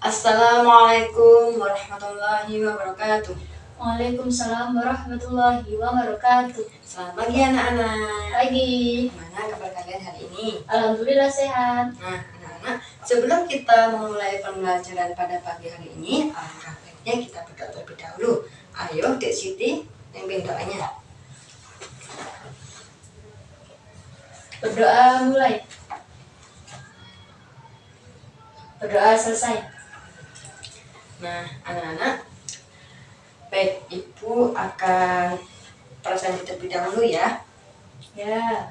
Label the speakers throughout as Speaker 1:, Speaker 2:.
Speaker 1: Assalamualaikum warahmatullahi wabarakatuh.
Speaker 2: Waalaikumsalam warahmatullahi wabarakatuh.
Speaker 1: Selamat pagi anak-anak.
Speaker 2: Pagi.
Speaker 1: Gimana kabar kalian hari ini?
Speaker 2: Alhamdulillah sehat.
Speaker 1: Nah anak-anak, sebelum kita memulai pembelajaran pada pagi hari ini, alangkah baiknya kita berdoa terlebih dahulu. Ayo Dek Siti, pimpin doanya.
Speaker 2: Berdoa mulai. Berdoa selesai.
Speaker 1: Nah anak-anak, baik Ibu akan presentasi terlebih dahulu ya.
Speaker 2: Ya.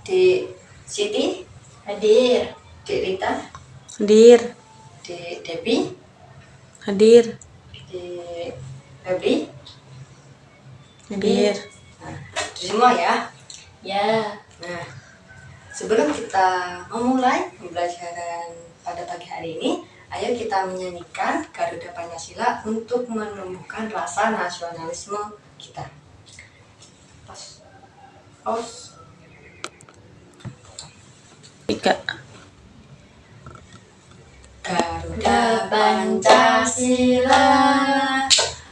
Speaker 1: Dek Siti,
Speaker 2: Hadir.
Speaker 1: Dek Rita,
Speaker 3: Hadir.
Speaker 1: Dek Debbie,
Speaker 3: Hadir.
Speaker 1: Dek Febri,
Speaker 3: Hadir.
Speaker 1: nah itu semua ya.
Speaker 2: Ya.
Speaker 1: Nah, sebelum kita memulai pembelajaran pada pagi hari ini, ayo kita menyanyikan Garuda Pancasila untuk menumbuhkan rasa nasionalisme kita. Pause.
Speaker 3: 3.
Speaker 1: Garuda Pancasila,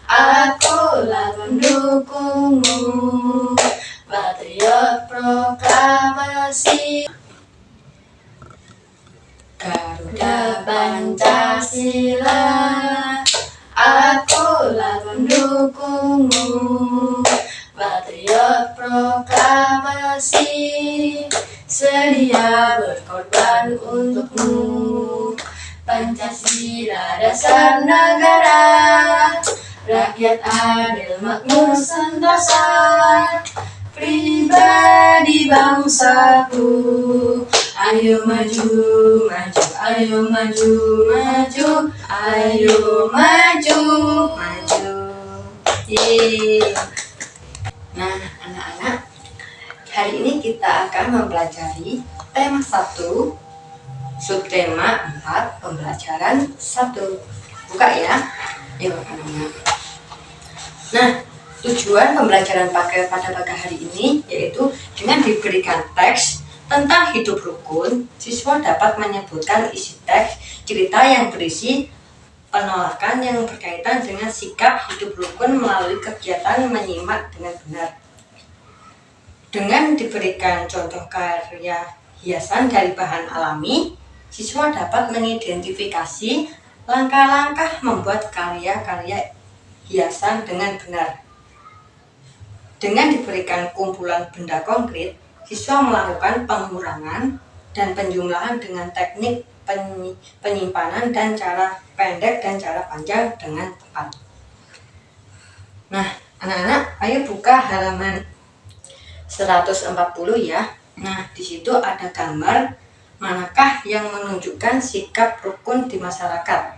Speaker 1: akulah pendukungmu, patriot proklamasi. Garuda Pancasila, akulah pendukungmu, patriot proklamasi, sedia berkorban untukmu. Pancasila dasar negara, rakyat adil makmur sentosa, pribadi bangsaku. Ayo maju, maju, ayo maju, maju, ayo maju, maju. Yeay. Nah, anak-anak, hari ini kita akan mempelajari tema 1, subtema 4, pembelajaran 1. Buka ya. Yuk, anak-anak. Nah, tujuan pembelajaran pada pagi hari ini yaitu dengan diberikan teks tentang hidup rukun, siswa dapat menyebutkan isi teks cerita yang berisi penolakan yang berkaitan dengan sikap hidup rukun melalui kegiatan menyimak dengan benar. Dengan diberikan contoh karya hiasan dari bahan alami, siswa dapat mengidentifikasi langkah-langkah membuat karya-karya hiasan dengan benar. Dengan diberikan kumpulan benda konkret, siswa melakukan pengurangan dan penjumlahan dengan teknik penyimpanan dan cara pendek dan cara panjang dengan tepat. Nah, anak-anak, ayo buka halaman 140 ya. Nah, di situ ada gambar manakah yang menunjukkan sikap rukun di masyarakat.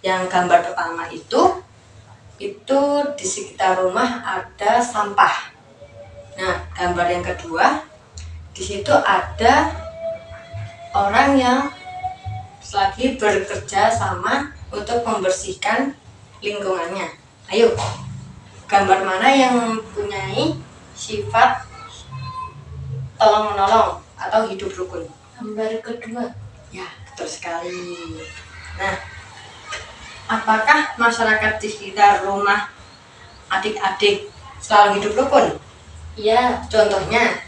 Speaker 1: Yang gambar pertama itu di sekitar rumah ada sampah. Nah, gambar yang kedua, di situ ada orang yang lagi bekerja sama untuk membersihkan lingkungannya. Ayo, gambar mana yang mempunyai sifat tolong-menolong atau hidup rukun?
Speaker 2: Gambar kedua.
Speaker 1: Ya, betul sekali. Nah, apakah masyarakat di sekitar rumah adik-adik selalu hidup rukun?
Speaker 2: Ya.
Speaker 1: Contohnya,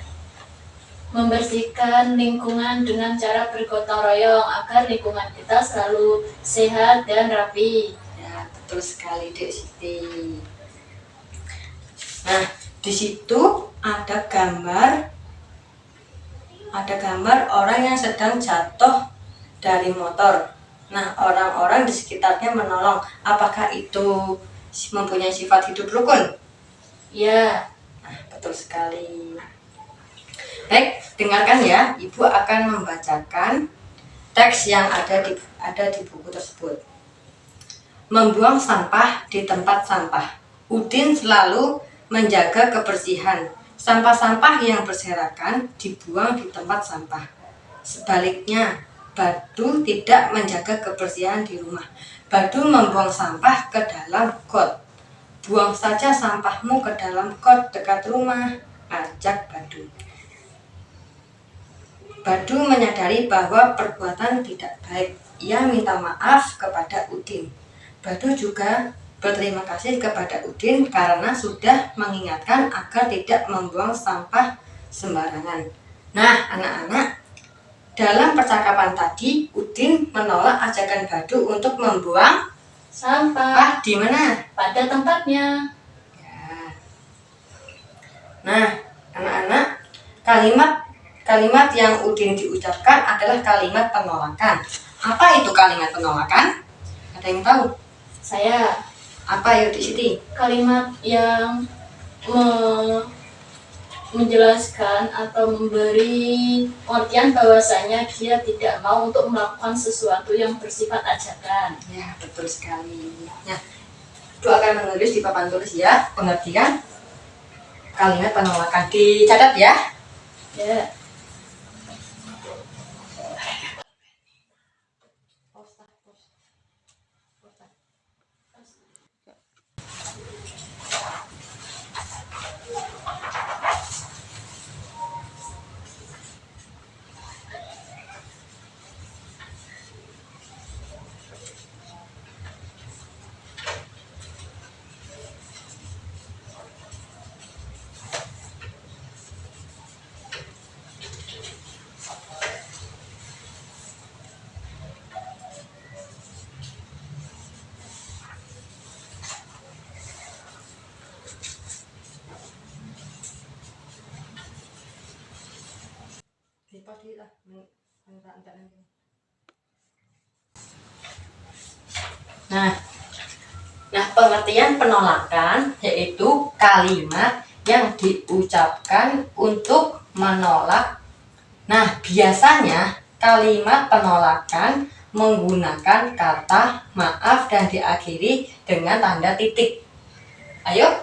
Speaker 2: membersihkan lingkungan dengan cara bergotong royong agar lingkungan kita selalu sehat dan rapi.
Speaker 1: ya betul sekali Dek Siti. Nah, di situ ada gambar orang yang sedang jatuh dari motor. Nah, orang-orang di sekitarnya menolong. Apakah itu mempunyai sifat hidup rukun?
Speaker 2: Ya.
Speaker 1: Nah, betul sekali. Baik, dengarkan ya. Ibu akan membacakan teks yang ada di buku tersebut. Membuang sampah di tempat sampah. Udin selalu menjaga kebersihan. Sampah-sampah yang berserakan dibuang di tempat sampah. Sebaliknya, Badu tidak menjaga kebersihan di rumah. Badu membuang sampah ke dalam got. Buang saja sampahmu ke dalam got dekat rumah, ajak Badu. Badu menyadari bahwa perbuatan tidak baik. ia minta maaf kepada Udin. Badu juga berterima kasih kepada Udin karena sudah mengingatkan agar tidak membuang sampah sembarangan. Nah, anak-anak, dalam percakapan tadi, Udin menolak ajakan Badu untuk membuang
Speaker 2: Sampah
Speaker 1: di mana?
Speaker 2: pada tempatnya.
Speaker 1: Ya. Nah, anak-anak, kalimat yang Udin diucapkan adalah kalimat penolakan. Apa itu kalimat penolakan? Ada yang tahu?
Speaker 2: Saya,
Speaker 1: Apa yuk di sini?
Speaker 2: kalimat yang menjelaskan atau memberi pengertian bahwasanya dia tidak mau untuk melakukan sesuatu yang bersifat ajakan.
Speaker 1: Ya, betul sekali. Nah, itu akan menulis di papan tulis ya, pengertian kalimat penolakan. Dicatat ya.
Speaker 2: Ya.
Speaker 1: Nah, pengertian penolakan yaitu kalimat yang diucapkan untuk menolak. Nah, biasanya kalimat penolakan menggunakan kata maaf dan diakhiri dengan tanda titik. Ayo,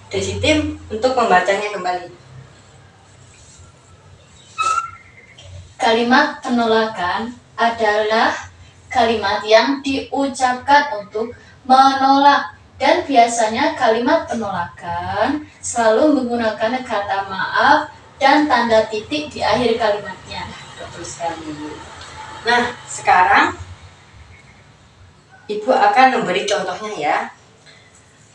Speaker 1: Desi Tim untuk membacanya kembali.
Speaker 2: Kalimat penolakan adalah kalimat yang diucapkan untuk menolak, dan biasanya kalimat penolakan selalu menggunakan kata maaf dan tanda titik di akhir kalimatnya.
Speaker 1: Betul sekali. Nah, sekarang Ibu akan memberi contohnya ya.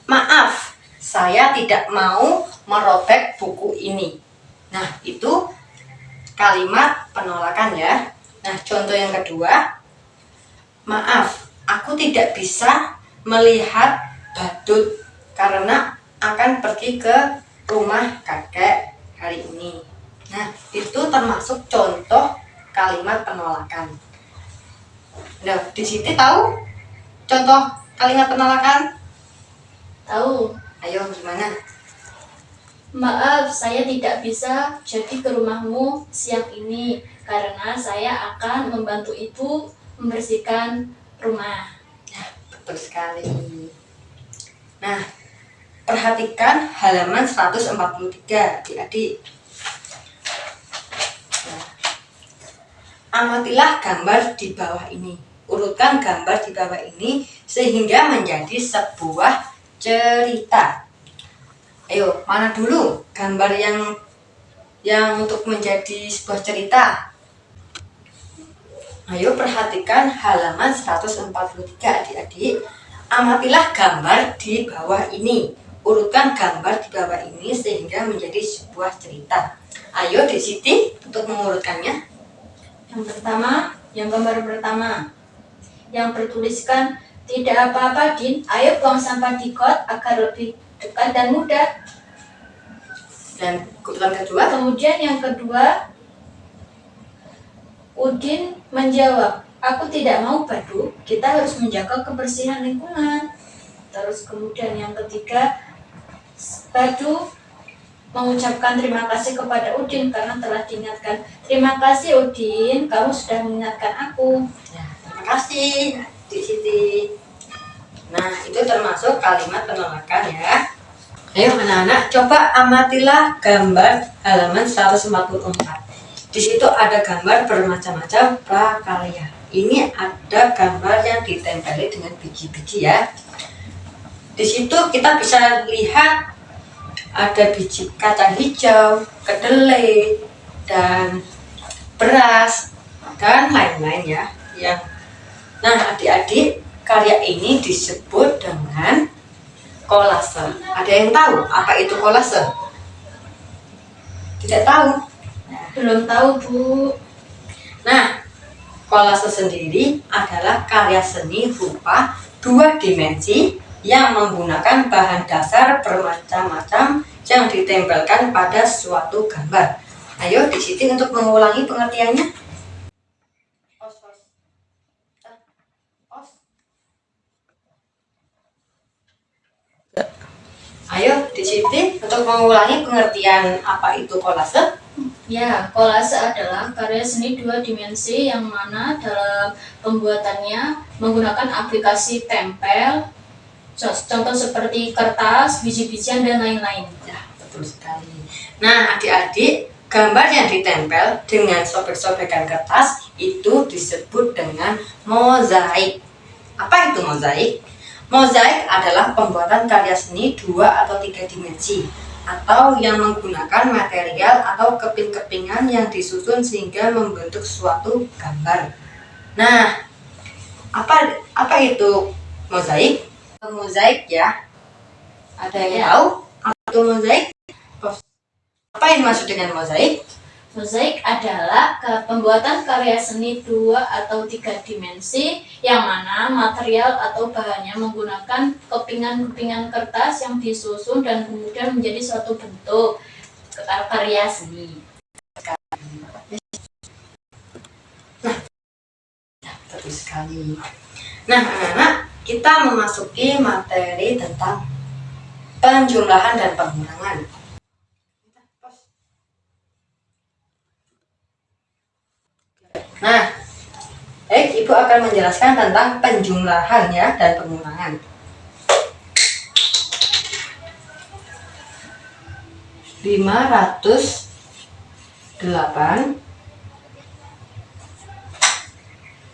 Speaker 1: Maaf, saya tidak mau merobek buku ini. Nah, itu kalimat penolakan ya. Nah, contoh yang kedua, maaf, aku tidak bisa melihat badut karena akan pergi ke rumah kakek hari ini. Nah, itu termasuk contoh kalimat penolakan. Nah, di sini tahu contoh kalimat penolakan?
Speaker 2: Tahu?
Speaker 1: Ayo, gimana?
Speaker 2: Maaf, saya tidak bisa jadi ke rumahmu siang ini karena saya akan membantu ibu membersihkan rumah.
Speaker 1: Betul sekali. Nah, perhatikan halaman 143, adik-adik. Nah, amatilah gambar di bawah ini. Urutkan gambar di bawah ini sehingga menjadi sebuah cerita. Ayo, mana dulu gambar yang untuk menjadi sebuah cerita? Ayo perhatikan halaman 143 adik-adik. Amatilah gambar di bawah ini. Urutkan gambar di bawah ini sehingga menjadi sebuah cerita. Ayo di Siti untuk mengurutkannya.
Speaker 2: Yang gambar pertama yang bertuliskan tidak apa-apa Din, ayo buang sampah di got agar lebih dekat dan mudah.
Speaker 1: Dan urutan kedua.
Speaker 2: Kemudian yang kedua, Udin menjawab, aku tidak mau Badu, kita harus menjaga kebersihan lingkungan. Terus kemudian yang ketiga, Badu mengucapkan terima kasih kepada Udin karena telah diingatkan. Terima kasih Udin, kamu sudah mengingatkan aku.
Speaker 1: Ya, terima kasih di Siti. Nah, itu termasuk kalimat penolakan ya. Ayo anak-anak, coba amatilah gambar halaman 144. Di situ ada gambar bermacam-macam prakarya. Ini ada gambar yang ditempeli dengan biji-biji ya. Di situ kita bisa lihat ada biji kacang hijau, kedelai, dan beras, dan lain-lain ya. Yang Nah, adik-adik, karya ini disebut dengan kolase. Ada yang tahu apa itu kolase? Tidak tahu?
Speaker 2: Belum tahu, Bu.
Speaker 1: Nah, kolase sendiri adalah karya seni rupa 2 dimensi yang menggunakan bahan dasar bermacam-macam yang ditempelkan pada suatu gambar. Ayo di Siti untuk mengulangi pengertiannya. Ayo di Siti untuk mengulangi pengertian apa itu kolase.
Speaker 2: Ya, kolase adalah karya seni 2 dimensi yang mana dalam pembuatannya menggunakan aplikasi tempel, contoh seperti kertas, biji-bijian, dan lain-lain.
Speaker 1: Ya, betul sekali. Nah, adik-adik, gambar yang ditempel dengan sobek-sobekan kertas itu disebut dengan mozaik. Apa itu mozaik? Mozaik adalah pembuatan karya seni 2 atau 3 dimensi atau yang menggunakan material atau keping-kepingan yang disusun sehingga membentuk suatu gambar. Nah, apa itu mozaik? Mozaik ya. Ada yang tahu apa itu mozaik? Apa yang dimaksud dengan mozaik?
Speaker 2: Mozaik adalah pembuatan karya seni 2 atau 3 dimensi yang mana material atau bahannya menggunakan kepingan-kepingan kertas yang disusun dan kemudian menjadi suatu bentuk karya seni.
Speaker 1: Betul sekali. Nah, anak-anak, kita memasuki materi tentang penjumlahan dan pengurangan. Nah, Ibu akan menjelaskan tentang penjumlahan ya dan pengurangan. 508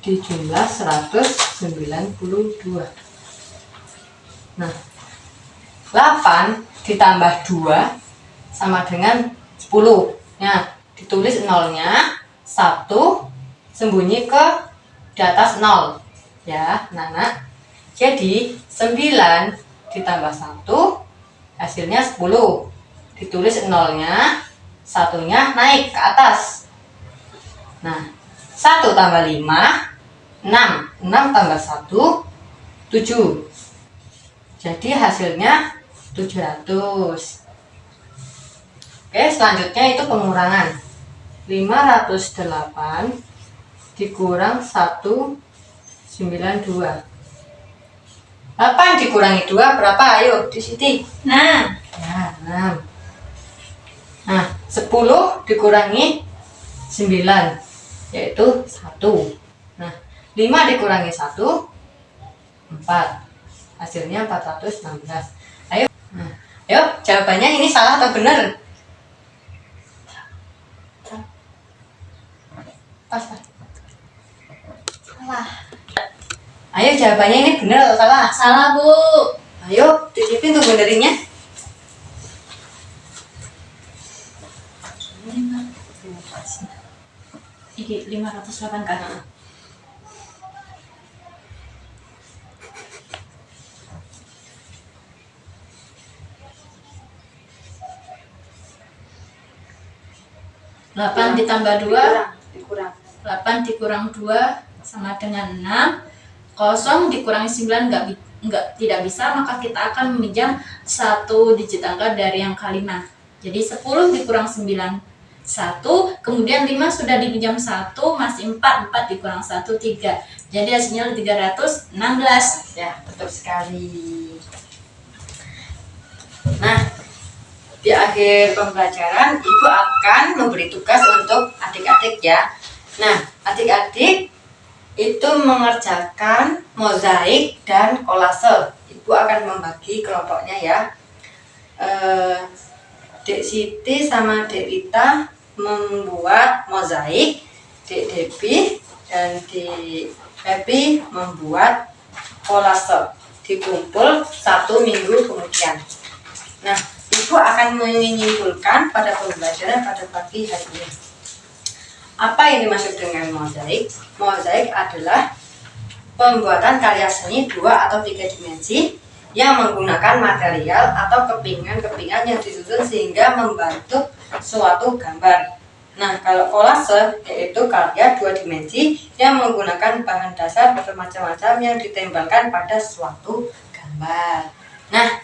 Speaker 1: dijumlah 192. Nah, 8 ditambah 2 sama dengan 10. Nah, ditulis nolnya 1 sembunyi ke di atas 0 ya, Nana. Jadi 9 ditambah 1 hasilnya 10. Ditulis nolnya, satunya naik ke atas. Nah, 1 tambah 5 6. 6 tambah 1 7. Jadi hasilnya 700. Oke, selanjutnya itu pengurangan. 508 dikurang 192. 8 dikurangi 2 berapa? Ayo di Siti.
Speaker 2: Nah,
Speaker 1: Ya, 6. Nah, 10 dikurangi 9 yaitu 1. Nah, 5 dikurangi 1 4. Hasilnya 416. Ayo. Nah, ayo jawabannya ini salah atau benar? Pas.
Speaker 2: salah.
Speaker 1: Ayo jawabannya ini benar atau salah?
Speaker 2: Salah, Bu.
Speaker 1: Ayo titipin tuh benerinnya.
Speaker 2: Ini 508 kan? Delapan ditambah 2
Speaker 1: dikurang.
Speaker 2: 8 dikurang 2 sama dengan 6. 0 dikurangi 9 tidak bisa, maka kita akan meminjam 1 digit angka dari yang kelima. Jadi 10 dikurang 9 1, kemudian 5 sudah dipinjam 1, masih 4 dikurang 1 3. Jadi hasilnya 316.
Speaker 1: Ya, betul sekali. Nah, di akhir pembelajaran Ibu akan memberi tugas untuk adik-adik ya. Nah, adik-adik itu mengerjakan mozaik dan kolase. Ibu akan membagi kelompoknya ya. Dek Siti sama Dek Ita membuat mozaik, Dek Debbie dan Dek Happy membuat kolase. Dikumpul 1 minggu kemudian. Nah, Ibu akan menyimpulkan pada pembelajaran pada pagi hari ini. Apa yang dimaksud dengan mozaik? Mozaik adalah pembuatan karya seni 2 atau 3 dimensi yang menggunakan material atau kepingan-kepingan yang disusun sehingga membentuk suatu gambar. Nah, kalau kolase yaitu karya 2 dimensi yang menggunakan bahan dasar bermacam-macam yang ditempelkan pada suatu gambar. Nah,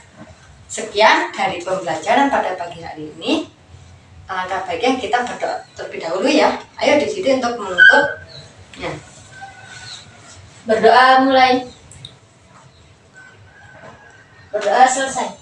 Speaker 1: sekian dari pembelajaran pada pagi hari ini. Alangkah baiknya kita berdoa terlebih dahulu ya. Ayo di sini untuk menutup. Nah,
Speaker 2: Berdoa mulai. Berdoa selesai.